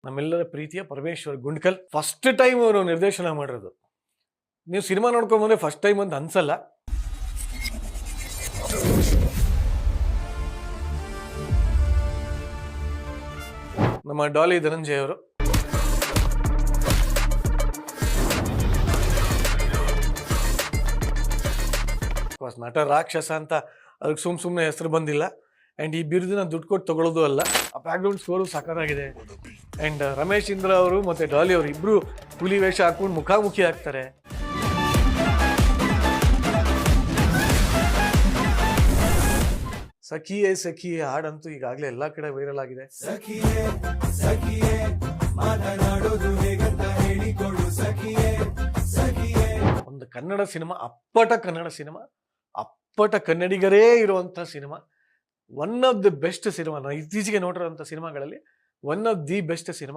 ನಮ್ಮೆಲ್ಲರ ಪ್ರೀತಿಯ Parameshwar Gundkal first time ಅವರು ನಿರ್ದೇಶನ ಮಾಡಿರೋದು. ನೀವು ಸಿನಿಮಾ ನೋಡ್ಕೊಂಡ್ ಬಂದ್ರೆ ಫಸ್ಟ್ ಟೈಮ್ ಅಂತ ಅನ್ಸಲ್ಲ. ನಮ್ಮ ಡಾಲಿ ಧನಂಜಯ ಅವರು ನಟ ರಾಕ್ಷಸ ಅಂತ ಅದಕ್ಕೆ ಸುಮ್ಮನೆ ಹೆಸರು ಬಂದಿಲ್ಲ. ಆ್ಯಂಡ್ ಈ ಬಿರುದಿನ ದುಡ್ಡು ಕೊಟ್ಟು ತಗೊಳ್ಳೋದು ಅಲ್ಲ. ಆ ಬ್ಯಾಕ್ಗ್ರೌಂಡ್ ಸ್ಕೋರು ಸಾಕಾಗಿದೆ. ಆ್ಯಂಡ್ ರಮೇಶ್ ಇಂದ್ರ ಅವರು ಮತ್ತು ಡಾಲಿ ಅವರು ಇಬ್ಬರು ಹುಲಿ ವೇಷ ಹಾಕೊಂಡು ಮುಖಾಮುಖಿ ಆಗ್ತಾರೆ. ಸಖಿಯೇ ಸಖಿಯೇ ಹಾಡಂತೂ ಈಗಾಗಲೇ ಎಲ್ಲ ಕಡೆ ವೈರಲ್ ಆಗಿದೆ. ಒಂದು ಕನ್ನಡ ಸಿನಿಮಾ, ಅಪ್ಪಟ ಕನ್ನಡ ಸಿನಿಮಾ, ಅಪ್ಪಟ ಕನ್ನಡಿಗರೇ ಇರುವಂಥ cinema, one of the best cinema. ನಾನು ಇತ್ತೀಚೆಗೆ ನೋಡಿರೋಂಥ ಸಿನಿಮಾಗಳಲ್ಲಿ one of the best cinema.